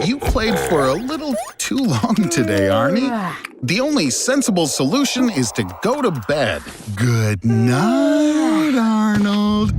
You played for a little too long today, Arnie. The only sensible solution is to go to bed. Good night, Arnold.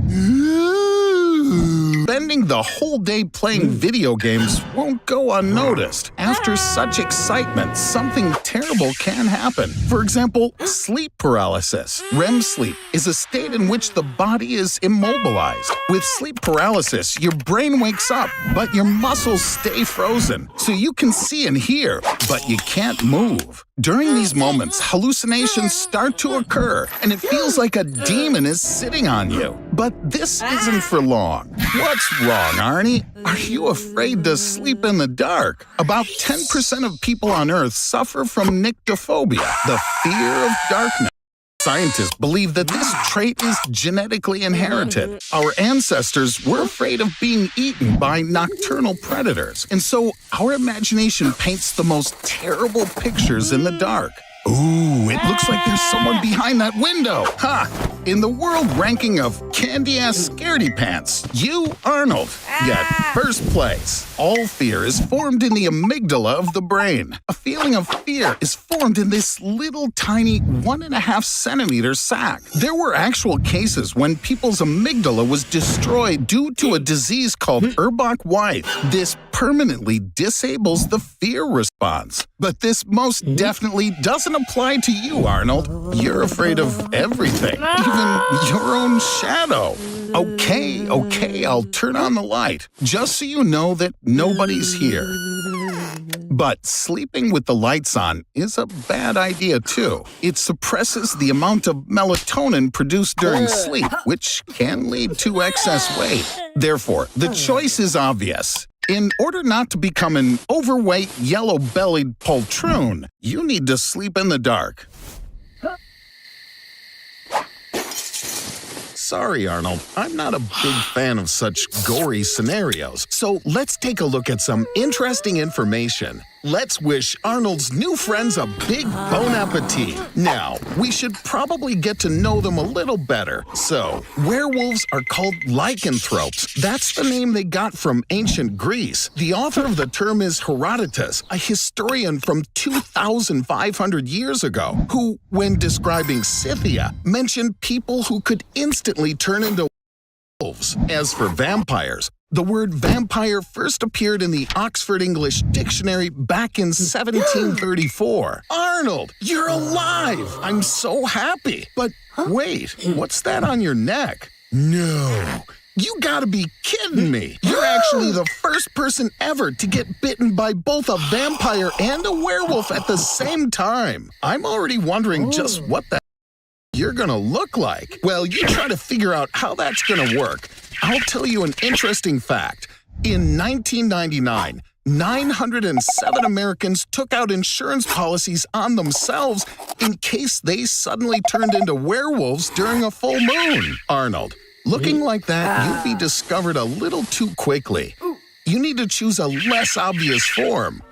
Spending the whole day playing video games won't go unnoticed. After such excitement, something terrible can happen. For example, sleep paralysis. REM sleep is a state in which the body is immobilized. With sleep paralysis, your brain wakes up, but your muscles stay frozen. So you can see and hear, but you can't move. During these moments, hallucinations start to occur, and it feels like a demon is sitting on you. But this isn't for long. What's wrong, Arnie? Are you afraid to sleep in the dark? About 10% of people on Earth suffer from nyctophobia, the fear of darkness. Scientists believe that this trait is genetically inherited. Our ancestors were afraid of being eaten by nocturnal predators, and so our imagination paints the most terrible pictures in the dark. Ooh, it looks like there's someone behind that window. Ha! In the world ranking of candy-ass scaredy pants, you, Arnold, get first place. All fear is formed in the amygdala of the brain. A feeling of fear is formed in this little tiny 1.5 centimeter sac. There were actual cases when people's amygdala was destroyed due to a disease called Urbach-White. This permanently disables the fear response. But this most definitely doesn't apply to you, Arnold. You're afraid of everything, even your own shadow. Okay, I'll turn on the light, just so you know that nobody's here. But sleeping with the lights on is a bad idea, too. It suppresses the amount of melatonin produced during sleep, which can lead to excess weight. Therefore, the choice is obvious. In order not to become an overweight, yellow-bellied poltroon, you need to sleep in the dark. Sorry, Arnold, I'm not a big fan of such gory scenarios, so let's take a look at some interesting information. Let's wish Arnold's new friends a big bon appetit. Now, we should probably get to know them a little better. So, werewolves are called lycanthropes. That's the name they got from ancient Greece. The author of the term is Herodotus, a historian from 2,500 years ago, who, when describing Scythia, mentioned people who could instantly turn into wolves. As for vampires, the word vampire first appeared in the Oxford English Dictionary back in 1734. Arnold, you're alive! I'm so happy. But wait, what's that on your neck? No, you gotta be kidding me. You're actually the first person ever to get bitten by both a vampire and a werewolf at the same time. I'm already wondering just what the you're gonna look like. Well, you try to figure out how that's gonna work. I'll tell you an interesting fact. In 1999, 907 Americans took out insurance policies on themselves in case they suddenly turned into werewolves during a full moon. Arnold, looking like that, you'd be discovered a little too quickly. You need to choose a less obvious form.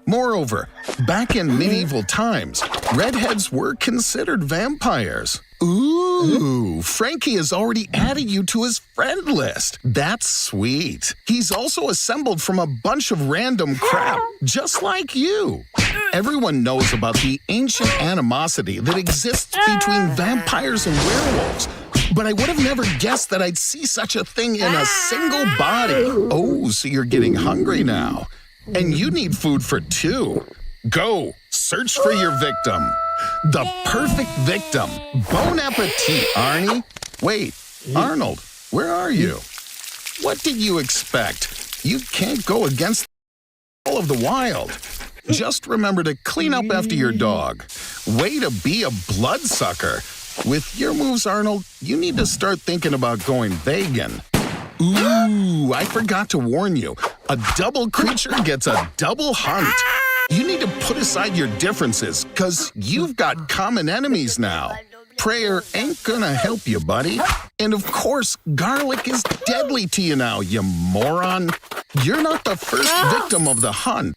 Moreover, back in medieval times, redheads were considered vampires. Ooh, Frankie has already added you to his friend list. That's sweet. He's also assembled from a bunch of random crap, just like you. Everyone knows about the ancient animosity that exists between vampires and werewolves. But I would have never guessed that I'd see such a thing in a single body. Oh, so you're getting hungry now. And you need food for two. Go, search for your victim. The perfect victim. Bon appetit, Arnie. Wait, Arnold, where are you? What did you expect? You can't go against all of the wild. Just remember to clean up after your dog. Way to be a bloodsucker. With your moves, Arnold, you need to start thinking about going vegan. Ooh, I forgot to warn you. A double creature gets a double hunt. You need to put aside your differences, because you've got common enemies now. Prayer ain't gonna help you, buddy. And of course, garlic is deadly to you now, you moron. You're not the first victim of the hunt.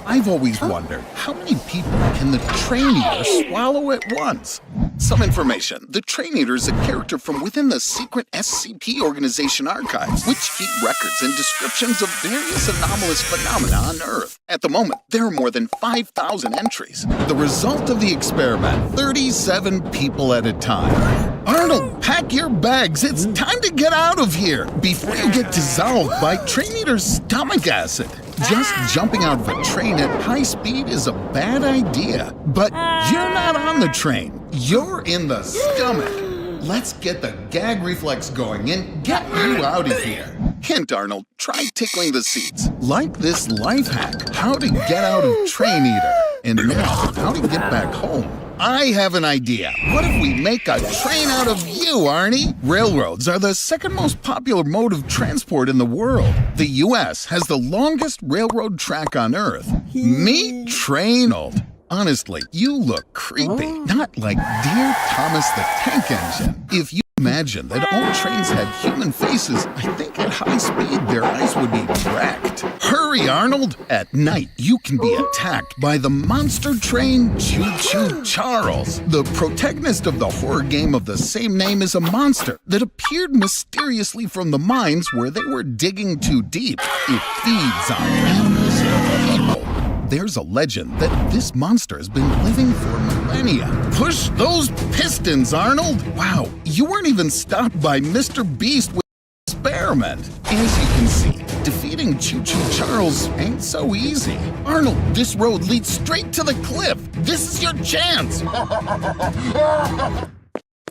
I've always wondered, how many people can the train eater swallow at once? Some information. The Train Eater is a character from within the secret SCP organization archives, which keep records and descriptions of various anomalous phenomena on Earth. At the moment, there are more than 5,000 entries. The result of the experiment, 37 people at a time. Arnold, pack your bags. It's time to get out of here before you get dissolved by Train Eater's stomach acid. Just jumping out of a train at high speed is a bad idea. But you're not on the train. You're in the stomach. Let's get the gag reflex going and get you out of here. Hint, Arnold, try tickling the seats. Like this life hack, how to get out of Train Eater. And now, how to get back home. I have an idea. What if we make a train out of you, Arnie? Railroads are the second most popular mode of transport in the world. The U.S. has the longest railroad track on Earth. Meet Trainold. Honestly, you look creepy. Not like Dear Thomas the Tank Engine. If you imagine that all trains had human faces, I think at high speed their eyes would be wrecked. Hurry, Arnold! At night, you can be attacked by the monster train Choo Choo Charles. The protagonist of the horror game of the same name is a monster that appeared mysteriously from the mines where they were digging too deep. It feeds on animals and people. There's a legend that this monster has been living for millennia. Push those pistons, Arnold! Wow, you weren't even stopped by Mr. Beast with the experiment. As you can see, defeating Choo Choo Charles ain't so easy. Arnold, this road leads straight to the cliff. This is your chance.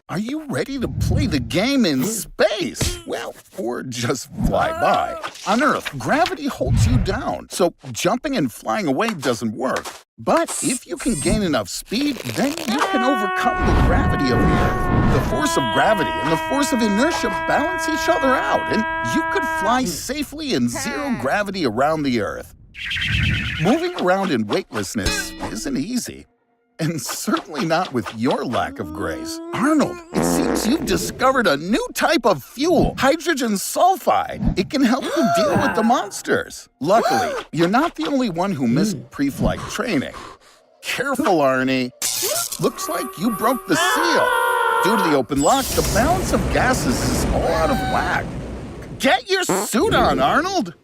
Are you ready to play the game in space? Well, or just fly by. On Earth, gravity holds you down, so jumping and flying away doesn't work. But if you can gain enough speed, then you can overcome the gravity of the Earth. The force of gravity and the force of inertia balance each other out, and you could fly safely in zero gravity around the Earth. Moving around in weightlessness isn't easy. And certainly not with your lack of grace. Arnold, it seems you've discovered a new type of fuel, hydrogen sulfide. It can help you deal with the monsters. Luckily, you're not the only one who missed pre-flight training. Careful, Arnie. Looks like you broke the seal. Due to the open lock, the balance of gases is all out of whack. Get your suit on, Arnold.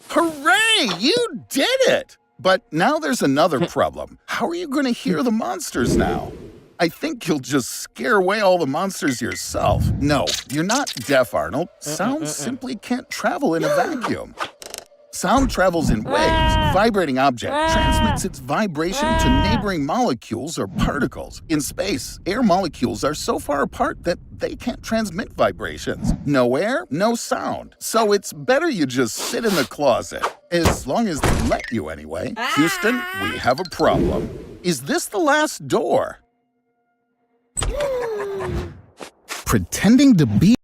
Hooray, you did it! But now there's another problem. How are you going to hear the monsters now? I think you'll just scare away all the monsters yourself. No, you're not deaf, Arnold. Sound simply can't travel in a vacuum. Sound travels in waves. Vibrating object transmits its vibration to neighboring molecules or particles. In space, air molecules are so far apart that they can't transmit vibrations. No air, no sound. So it's better you just sit in the closet. As long as they let you anyway. Houston, we have a problem. Is this the last door? Pretending to be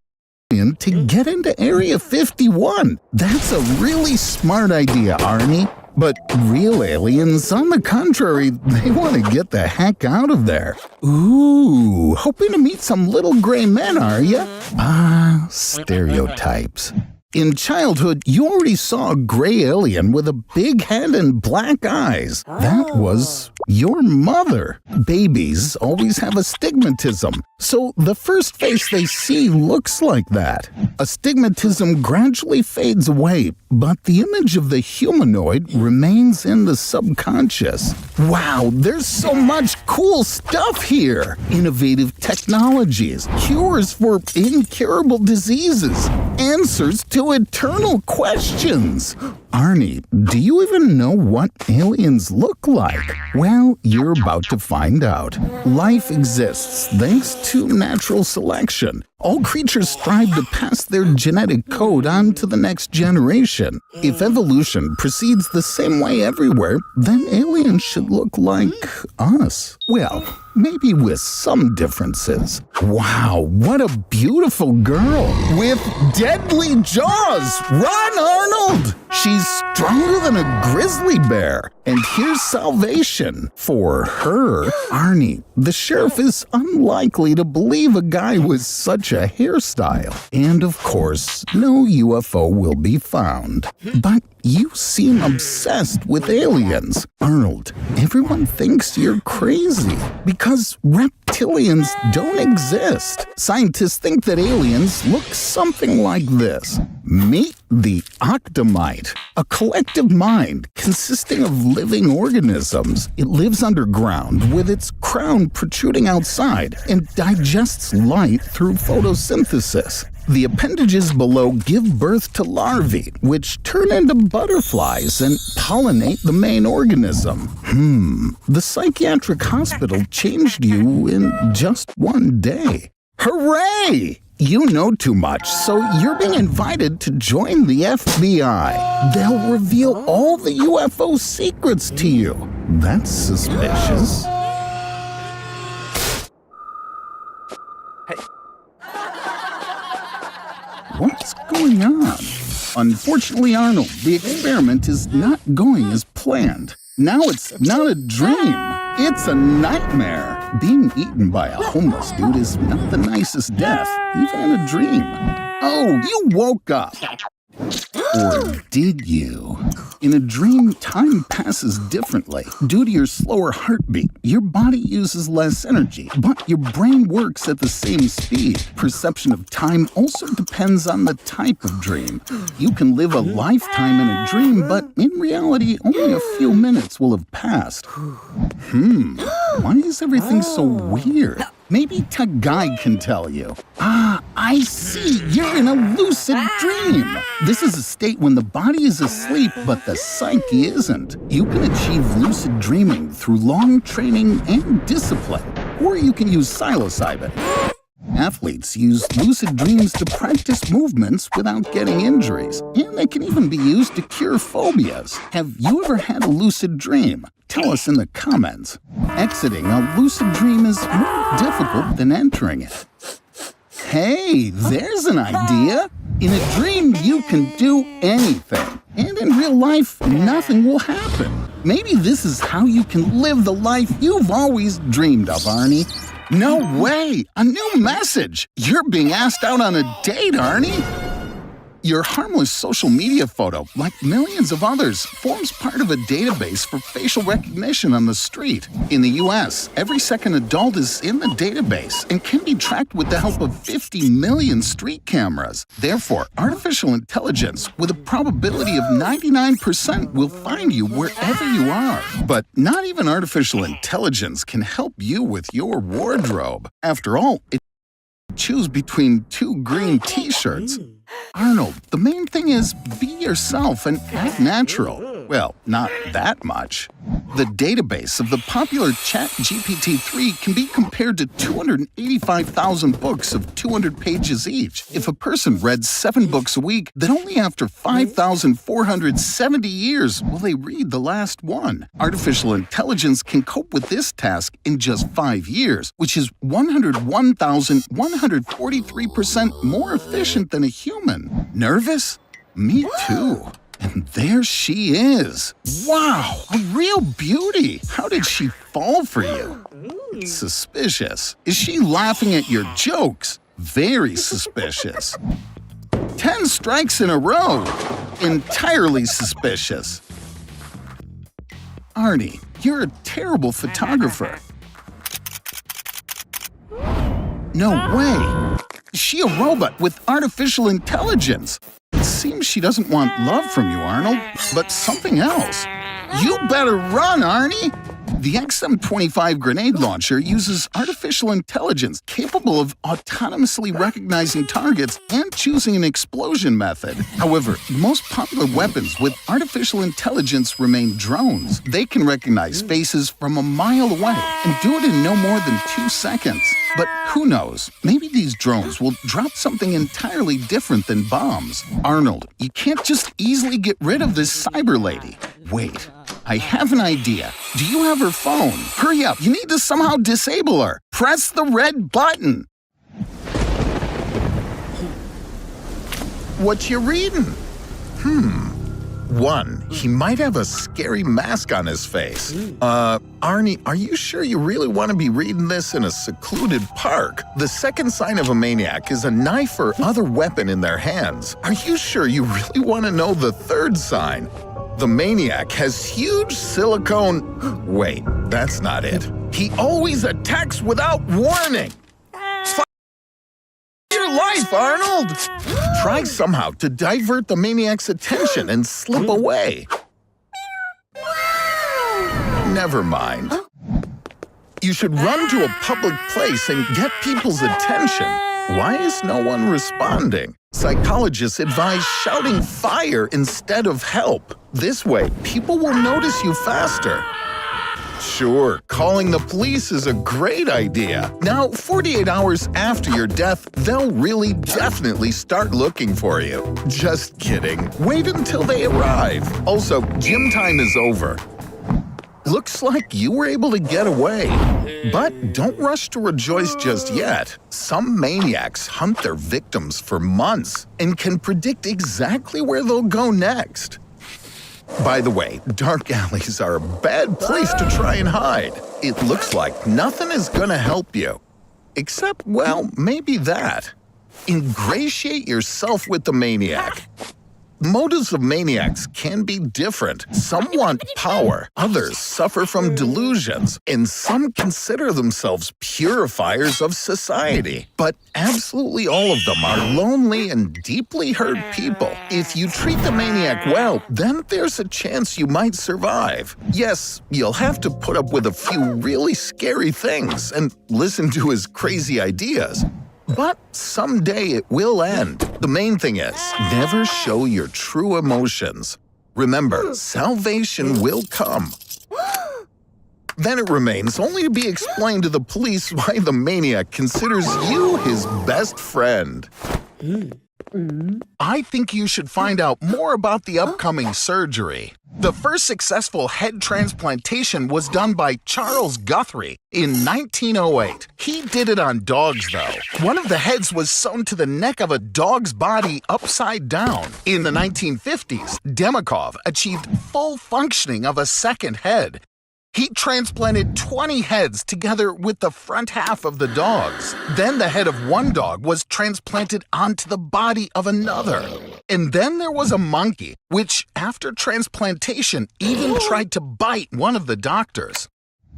to get into Area 51. That's a really smart idea, Arnie. But real aliens, on the contrary, they want to get the heck out of there. Ooh, hoping to meet some little gray men, are ya? Ah, stereotypes. In childhood, you already saw a gray alien with a big head and black eyes. That was your mother. Babies always have astigmatism, so the first face they see looks like that. Astigmatism gradually fades away, but the image of the humanoid remains in the subconscious. Wow, there's so much cool stuff here! Innovative technologies, cures for incurable diseases, answers to eternal questions. Arnie, do you even know what aliens look like? Well, you're about to find out. Life exists thanks to natural selection. All creatures strive to pass their genetic code on to the next generation. If evolution proceeds the same way everywhere, then aliens should look like us. Well, maybe with some differences. Wow, what a beautiful girl with deadly jaws! Run, Arnold! She's stronger than a grizzly bear. And here's salvation for her. Arnie, the sheriff is unlikely to believe a guy with such a hairstyle. And of course, no UFO will be found. But you seem obsessed with aliens. Arnold, everyone thinks you're crazy because reptilians reptilians don't exist. Scientists think that aliens look something like this. Meet the octomite, a collective mind consisting of living organisms. It lives underground with its crown protruding outside and digests light through photosynthesis. The appendages below give birth to larvae, which turn into butterflies and pollinate the main organism. The psychiatric hospital changed you in just one day. Hooray! You know too much, so you're being invited to join the FBI. They'll reveal all the UFO secrets to you. That's suspicious. What's going on? Unfortunately, Arnold, the experiment is not going as planned. Now it's not a dream. It's a nightmare. Being eaten by a homeless dude is not the nicest death, even in a dream. Oh, you woke up. Or did you? In a dream, time passes differently. Due to your slower heartbeat, your body uses less energy, but your brain works at the same speed. Perception of time also depends on the type of dream. You can live a lifetime in a dream, but in reality, only a few minutes will have passed. Why is everything so weird? Maybe Tagai can tell you. I see. You're in a lucid dream. This is a state when the body is asleep, but the psyche isn't. You can achieve lucid dreaming through long training and discipline, or you can use psilocybin. Athletes use lucid dreams to practice movements without getting injuries, and they can even be used to cure phobias. Have you ever had a lucid dream? Tell us in the comments. Exiting a lucid dream is more difficult than entering it. Hey, there's an idea. In a dream, you can do anything, and in real life, nothing will happen. Maybe this is how you can live the life you've always dreamed of, Arnie. No way! A new message! You're being asked out on a date, Arnie! Your harmless social media photo, like millions of others, forms part of a database for facial recognition on the street. In the US, every second adult is in the database and can be tracked with the help of 50 million street cameras. Therefore, artificial intelligence, with a probability of 99%, will find you wherever you are. But not even artificial intelligence can help you with your wardrobe. After all, choose between two green t-shirts. Arnold, the main thing is be yourself and act natural. Well, not that much. The database of the popular ChatGPT-3 can be compared to 285,000 books of 200 pages each. If a person read 7 books a week, then only after 5,470 years will they read the last one. Artificial intelligence can cope with this task in just 5 years, which is 101,143% more efficient than a human. Nervous? Me too. And there she is. Wow, a real beauty. How did she fall for you? Suspicious. Is she laughing at your jokes? Very suspicious. 10 strikes in a row. Entirely suspicious. Arnie, you're a terrible photographer. No way. Is she a robot with artificial intelligence? It seems she doesn't want love from you, Arnold, but something else. You better run, Arnie! The XM-25 grenade launcher uses artificial intelligence capable of autonomously recognizing targets and choosing an explosion method. However, the most popular weapons with artificial intelligence remain drones. They can recognize faces from a mile away and do it in no more than 2 seconds. But who knows? Maybe these drones will drop something entirely different than bombs. Arnold, you can't just easily get rid of this cyber lady. Wait, I have an idea. Do you have her phone? Hurry up, you need to somehow disable her. Press the red button. What you reading? 1, he might have a scary mask on his face. Arnie, are you sure you really want to be reading this in a secluded park? The second sign of a maniac is a knife or other weapon in their hands. Are you sure you really want to know the third sign? The maniac has huge silicone... Wait, that's not it. He always attacks without warning. Fight your life, Arnold! Try somehow to divert the maniac's attention and slip away. Never mind. You should run to a public place and get people's attention. Why is no one responding? Psychologists advise shouting fire instead of help. This way, people will notice you faster. Sure, calling the police is a great idea. Now, 48 hours after your death, they'll really definitely start looking for you. Just kidding. Wait until they arrive. Also, gym time is over. Looks like you were able to get away. But don't rush to rejoice just yet. Some maniacs hunt their victims for months and can predict exactly where they'll go next. By the way, dark alleys are a bad place to try and hide. It looks like nothing is gonna help you. Except, well, maybe that. Ingratiate yourself with the maniac. Motives of maniacs can be different. Some want power, others suffer from delusions, and some consider themselves purifiers of society. But absolutely all of them are lonely and deeply hurt people. If you treat the maniac well, then there's a chance you might survive. Yes, you'll have to put up with a few really scary things and listen to his crazy ideas. But someday it will end. The main thing is, never show your true emotions. Remember, salvation will come. Then it remains only to be explained to the police why the maniac considers you his best friend. I think you should find out more about the upcoming surgery. The first successful head transplantation was done by Charles Guthrie in 1908. He did it on dogs, though. One of the heads was sewn to the neck of a dog's body upside down. In the 1950s, Demikov achieved full functioning of a second head. He transplanted 20 heads together with the front half of the dogs. Then the head of one dog was transplanted onto the body of another. And then there was a monkey, which, after transplantation, even tried to bite one of the doctors.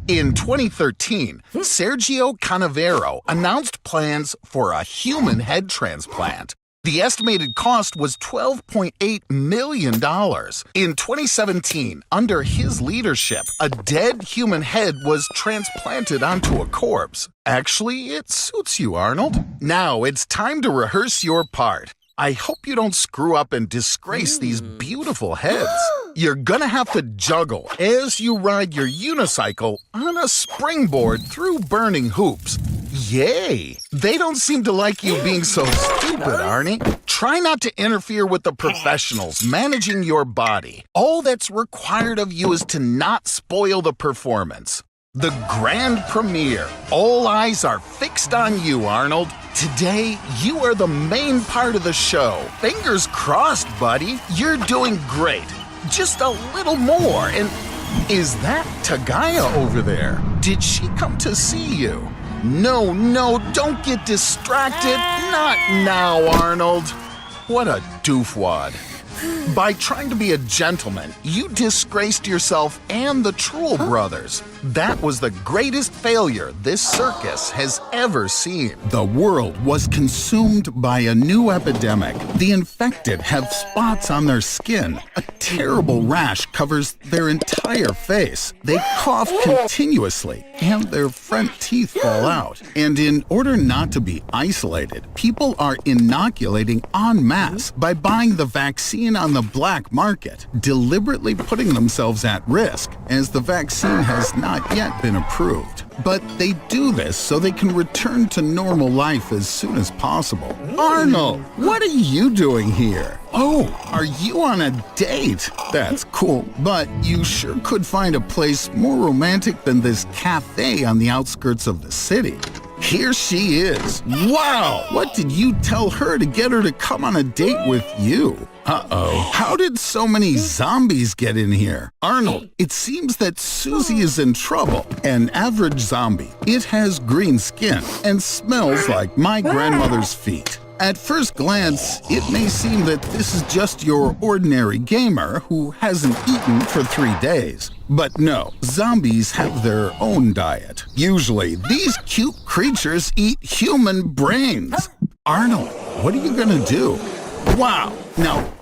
In 2013, Sergio Canavero announced plans for a human head transplant. The estimated cost was $12.8 million. In 2017, under his leadership, a dead human head was transplanted onto a corpse. Actually, it suits you, Arnold. Now it's time to rehearse your part. I hope you don't screw up and disgrace these beautiful heads. You're gonna have to juggle as you ride your unicycle on a springboard through burning hoops. Yay! They don't seem to like you being so stupid, Arnie. Try not to interfere with the professionals managing your body. All that's required of you is to not spoil the performance. The grand premiere. All eyes are fixed on you, Arnold. Today, you are the main part of the show. Fingers crossed, buddy. You're doing great. Just a little more, and is that Tagaya over there? Did she come to see you? No, don't get distracted. Not now, Arnold. What a doofwad. By trying to be a gentleman, you disgraced yourself and the Trull brothers. That was the greatest failure this circus has ever seen. The world was consumed by a new epidemic. The infected have spots on their skin. A terrible rash covers their entire face. They cough continuously, and their front teeth fall out. And in order not to be isolated, people are inoculating en masse by buying the vaccine on the black market, deliberately putting themselves at risk, as the vaccine has not yet been approved. But they do this so they can return to normal life as soon as possible. Arnold, what are you doing here? Oh, are you on a date? That's cool, but you sure could find a place more romantic than this cafe on the outskirts of the city. Here she is. Wow! What did you tell her to get her to come on a date with you? Uh-oh. How did so many zombies get in here? Arnold, it seems that Susie is in trouble. An average zombie. It has green skin and smells like my grandmother's feet. At first glance, it may seem that this is just your ordinary gamer who hasn't eaten for 3 days. But no, zombies have their own diet. Usually, these cute creatures eat human brains. Arnold, what are you gonna do? Wow, now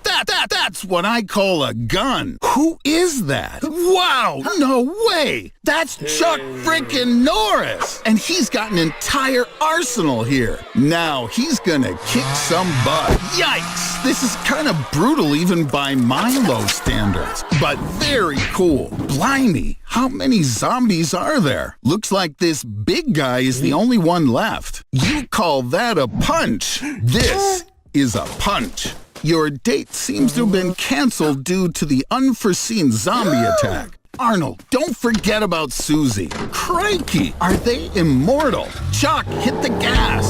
that's what I call a gun. Who is that? Wow, no way! That's Chuck frickin' Norris! And he's got an entire arsenal here. Now he's gonna kick some butt. Yikes! This is kind of brutal even by my low standards, but very cool. Blimey, how many zombies are there? Looks like this big guy is the only one left. You call that a punch? This is a punch. Your date seems to have been canceled due to the unforeseen zombie attack. Arnold, don't forget about Susie. Crikey, are they immortal? Chuck, hit the gas.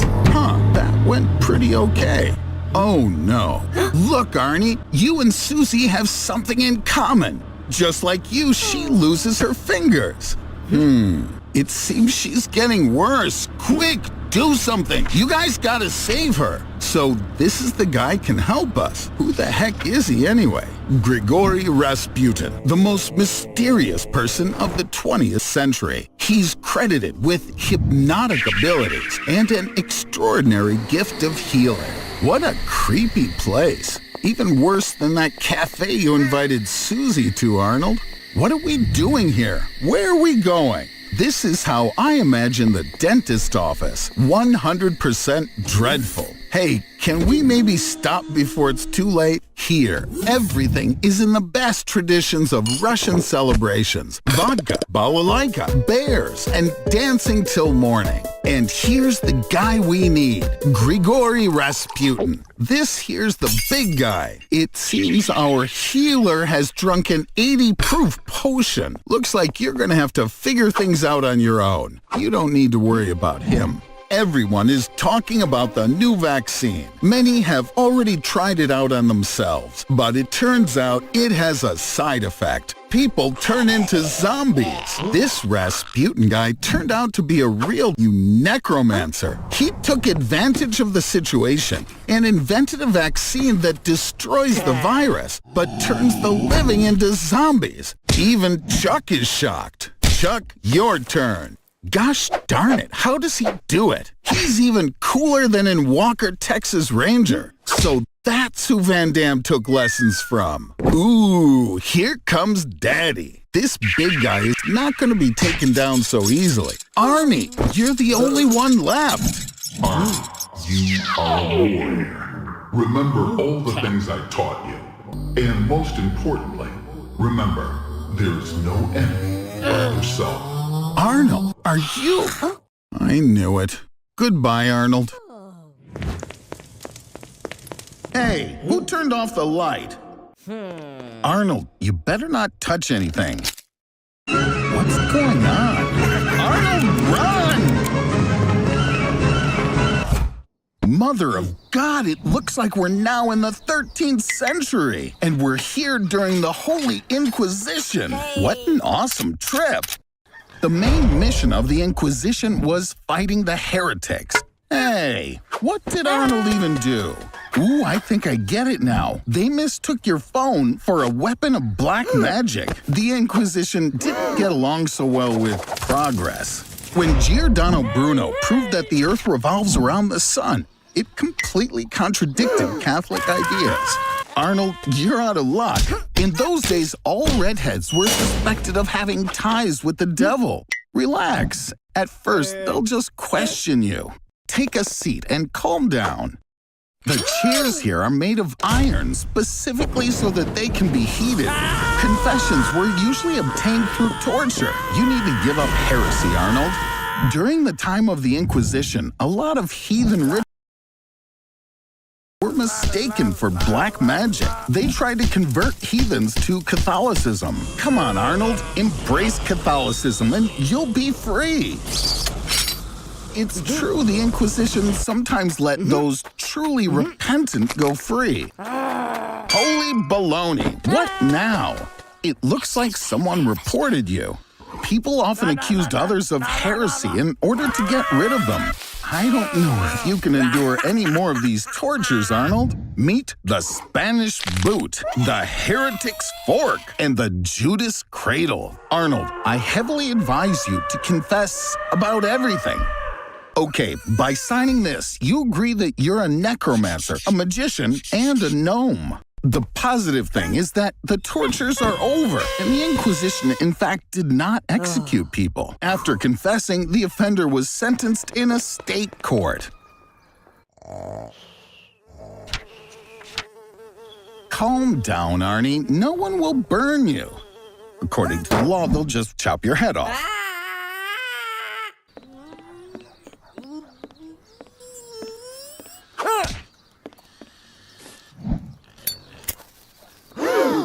That went pretty okay. Oh no. Look, Arnie, you and Susie have something in common. Just like you, she loses her fingers. It seems she's getting worse. Quick, do something. You guys gotta save her. So this is the guy can help us. Who the heck is he anyway? Grigory Rasputin, the most mysterious person of the 20th century. He's credited with hypnotic abilities and an extraordinary gift of healing. What a creepy place. Even worse than that cafe you invited Susie to, Arnold. What are we doing here? Where are we going? This is how I imagine the dentist office. 100% dreadful. Hey, can we maybe stop before it's too late? Here, everything is in the best traditions of Russian celebrations. Vodka, balalaika, bears, and dancing till morning. And here's the guy we need, Grigory Rasputin. This here's the big guy. It seems our healer has drunk an 80-proof potion. Looks like you're gonna have to figure things out on your own. You don't need to worry about him. Everyone is talking about the new vaccine. Many have already tried it out on themselves, but it turns out it has a side effect. People turn into zombies. This Rasputin guy turned out to be a real necromancer. He took advantage of the situation and invented a vaccine that destroys the virus, but turns the living into zombies. Even Chuck is shocked. Chuck, your turn. Gosh darn it, how does he do it? He's even cooler than in Walker, Texas Ranger. So that's who Van Damme took lessons from. Ooh, here comes Daddy. This big guy is not going to be taken down so easily. Arnie, you're the only one left. Arnie, you are a warrior. Remember all the things I taught you. And most importantly, remember, there is no enemy but yourself. Arnold, are you? I knew it. Goodbye, Arnold. Hey, who turned off the light? Arnold, you better not touch anything. What's going on? Arnold, run! Mother of God, it looks like we're now in the 13th century, and we're here during the Holy Inquisition. What an awesome trip. The main mission of the Inquisition was fighting the heretics. Hey, what did Arnold even do? Ooh, I think I get it now. They mistook your phone for a weapon of black magic. The Inquisition didn't get along so well with progress. When Giordano Bruno proved that the Earth revolves around the sun, it completely contradicted Catholic ideas. Arnold, you're out of luck. In those days, all redheads were suspected of having ties with the devil. Relax. At first, they'll just question you. Take a seat and calm down. The chairs here are made of iron specifically so that they can be heated. Confessions were usually obtained through torture. You need to give up heresy, Arnold. During the time of the Inquisition, a lot of heathen rituals were mistaken for black magic. They tried to convert heathens to Catholicism. Come on, Arnold, embrace Catholicism and you'll be free. It's true the Inquisition sometimes let those truly repentant go free. Holy baloney, what now? It looks like someone reported you. People often accused others of heresy in order to get rid of them. I don't know if you can endure any more of these tortures, Arnold. Meet the Spanish boot, the heretic's fork, and the Judas cradle. Arnold, I heavily advise you to confess about everything. Okay, by signing this, you agree that you're a necromancer, a magician, and a gnome. The positive thing is that the tortures are over, and the Inquisition, in fact, did not execute people. After confessing, the offender was sentenced in a state court. Calm down, Arnie. No one will burn you. According to the law, they'll just chop your head off.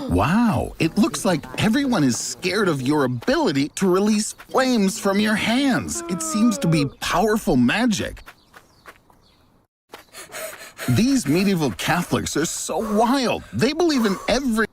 Wow, it looks like everyone is scared of your ability to release flames from your hands. It seems to be powerful magic. These medieval Catholics are so wild. They believe in every...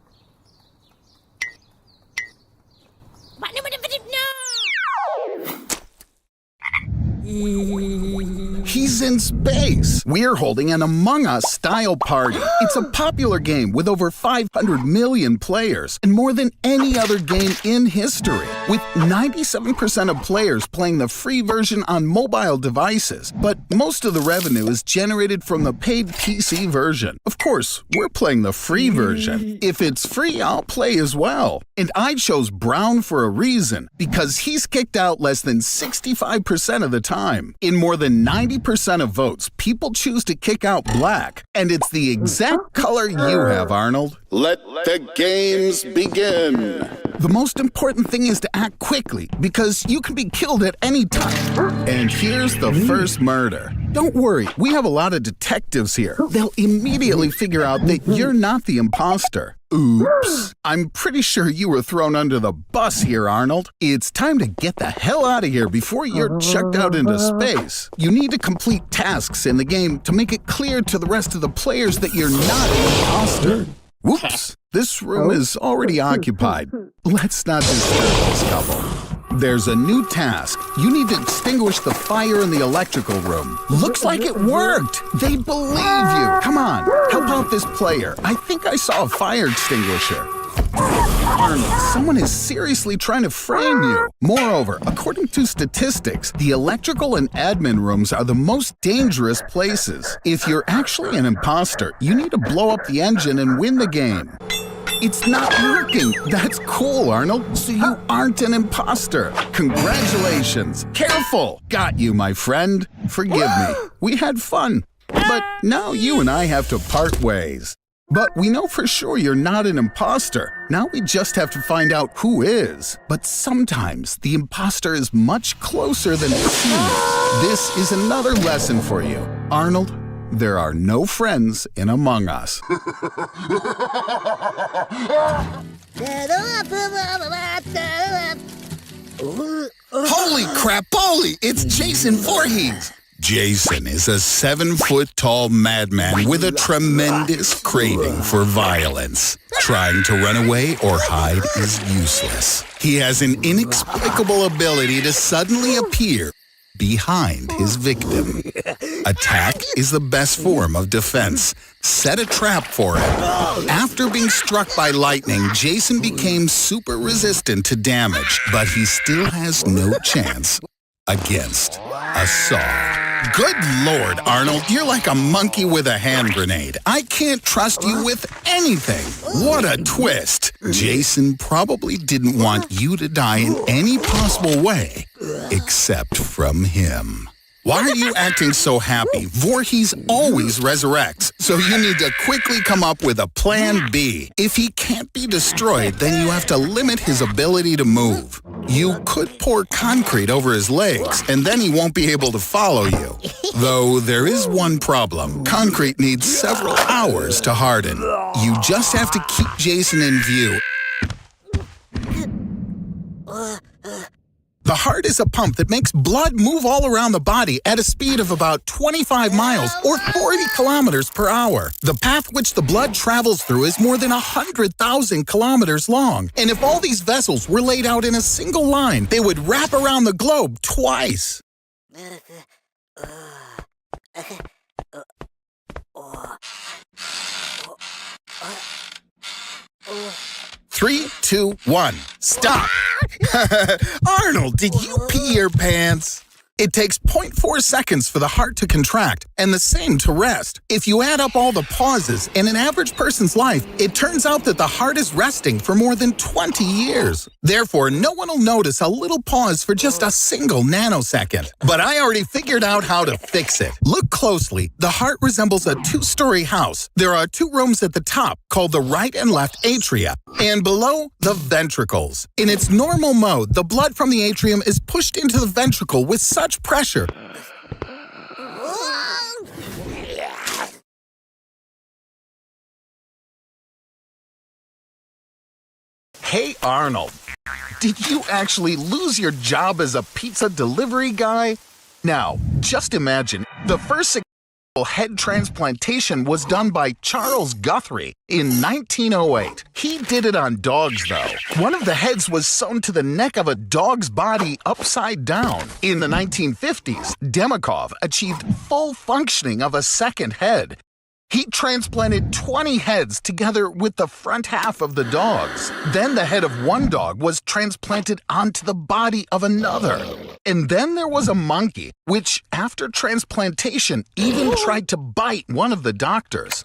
He's in space. We're holding an Among Us style party. It's a popular game with over 500 million players and more than any other game in history, with 97% of players playing the free version on mobile devices. But most of the revenue is generated from the paid PC version. Of course, we're playing the free version. If it's free, I'll play as well. And I chose Brown for a reason, because he's kicked out less than 65% of the time. In more than 90% of votes, people choose to kick out black, and it's the exact color you have, Arnold. Let the games begin. The most important thing is to act quickly, because you can be killed at any time. And here's the first murder. Don't worry, we have a lot of detectives here. They'll immediately figure out that you're not the imposter. Oops. I'm pretty sure you were thrown under the bus here, Arnold. It's time to get the hell out of here before you're chucked out into space. You need to complete tasks in the game to make it clear to the rest of the players that you're not an imposter. Whoops. This room is already occupied. Let's not disturb this couple. There's a new task. You need to extinguish the fire in the electrical room. Looks like it worked. They believe you. Come on, help out this player. I think I saw a fire extinguisher. Arnold, someone is seriously trying to frame you. Moreover, according to statistics, the electrical and admin rooms are the most dangerous places. If you're actually an imposter, you need to blow up the engine and win the game. It's not working. That's cool, Arnold. So you aren't an imposter. Congratulations. Careful. Got you, my friend. Forgive me. We had fun. But now you and I have to part ways. But we know for sure you're not an imposter. Now we just have to find out who is. But sometimes the imposter is much closer than it seems. This is another lesson for you. Arnold, there are no friends in Among Us. Holy crapoli! It's Jason Vorhees! Jason is a 7-foot-tall madman with a tremendous craving for violence. Trying to run away or hide is useless. He has an inexplicable ability to suddenly appear behind his victim. Attack is the best form of defense. Set a trap for him. After being struck by lightning, Jason became super resistant to damage, but he still has no chance against a saw. Good Lord, Arnold, you're like a monkey with a hand grenade. I can't trust you with anything. What a twist. Jason probably didn't want you to die in any possible way, except from him. Why are you acting so happy? Vorhees always resurrects, so you need to quickly come up with a plan B. If he can't be destroyed, then you have to limit his ability to move. You could pour concrete over his legs, and then he won't be able to follow you. Though there is one problem. Concrete needs several hours to harden. You just have to keep Jason in view. The heart is a pump that makes blood move all around the body at a speed of about 25 miles or 40 kilometers per hour. The path which the blood travels through is more than 100,000 kilometers long. And if all these vessels were laid out in a single line, they would wrap around the globe twice. Three, two, one, stop! Arnold, did you pee your pants? It takes 0.4 seconds for the heart to contract and the same to rest. If you add up all the pauses in an average person's life, it turns out that the heart is resting for more than 20 years. Therefore, no one will notice a little pause for just a single nanosecond. But I already figured out how to fix it. Look closely. The heart resembles a 2-story house. There are 2 rooms at the top called the right and left atria, and below, the ventricles. In its normal mode, the blood from the atrium is pushed into the ventricle with such pressure. Hey, Arnold, did you actually lose your job as a pizza delivery guy? Now, just imagine, the first successful head transplantation was done by Charles Guthrie in 1908. He did it on dogs, though. One of the heads was sewn to the neck of a dog's body upside down. In the 1950s, Demikov achieved full functioning of a second head. He transplanted 20 heads together with the front half of the dogs. Then the head of one dog was transplanted onto the body of another. And then there was a monkey, which, after transplantation, even tried to bite one of the doctors.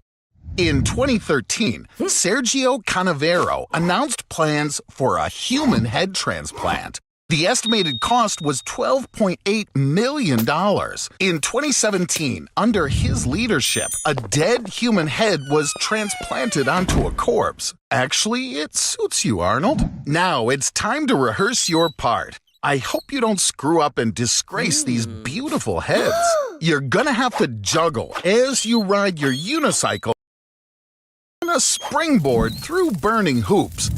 In 2013, Sergio Canavero announced plans for a human head transplant. The estimated cost was $12.8 million. In 2017, under his leadership, a dead human head was transplanted onto a corpse. Actually, it suits you, Arnold. Now it's time to rehearse your part. I hope you don't screw up and disgrace these beautiful heads. You're gonna have to juggle as you ride your unicycle on a springboard through burning hoops.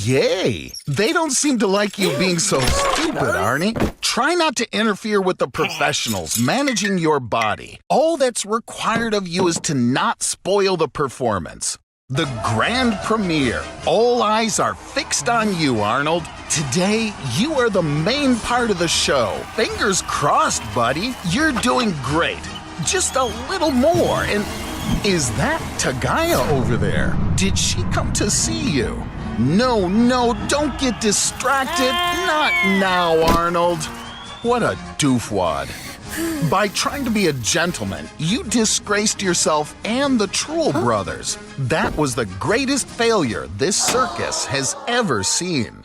Yay! They don't seem to like you being so stupid, Arnie. Try not to interfere with the professionals managing your body. All that's required of you is to not spoil the performance. The grand premiere. All eyes are fixed on you, Arnold. Today, you are the main part of the show. Fingers crossed, buddy. You're doing great. Just a little more, and is that Tagaya over there? Did she come to see you? No, don't get distracted. Not now, Arnold. What a doofwad. By trying to be a gentleman, you disgraced yourself and the Trull brothers. That was the greatest failure this circus has ever seen.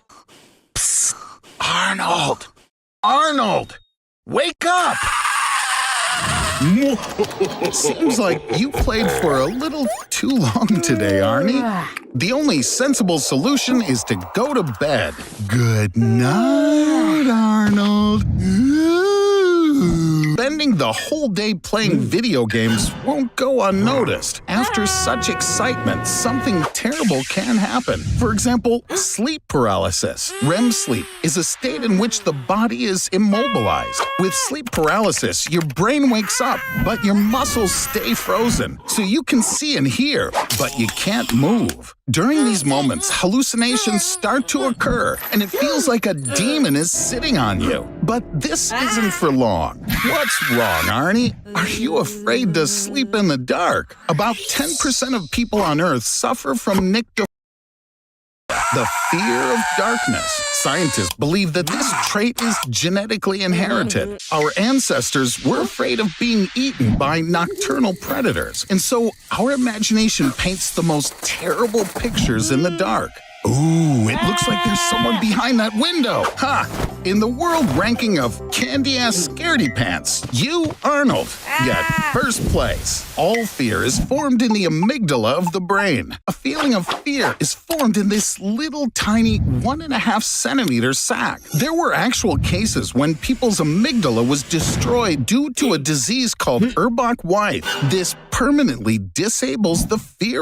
Psst! Arnold! Arnold! Wake up! Seems like you played for a little too long today, Arnie. The only sensible solution is to go to bed. Good night, Arnold. Spending the whole day playing video games won't go unnoticed. After such excitement, something terrible can happen. For example, sleep paralysis. REM sleep is a state in which the body is immobilized. With sleep paralysis, your brain wakes up, but your muscles stay frozen. So you can see and hear, but you can't move. During these moments, hallucinations start to occur, and it feels like a demon is sitting on you. But this isn't for long. What's wrong, Arnie? Are you afraid to sleep in the dark? About 10% of people on Earth suffer from nyctophobia, the fear of darkness. Scientists believe that this trait is genetically inherited. Our ancestors were afraid of being eaten by nocturnal predators, and so our imagination paints the most terrible pictures in the dark. Ooh, it looks like there's someone behind that window. Ha! In the world ranking of candy-ass scaredy pants, you, Arnold, get first place. All fear is formed in the amygdala of the brain. A feeling of fear is formed in this little tiny 1.5 centimeter sac. There were actual cases when people's amygdala was destroyed due to a disease called Urbach-White. This permanently disables the fear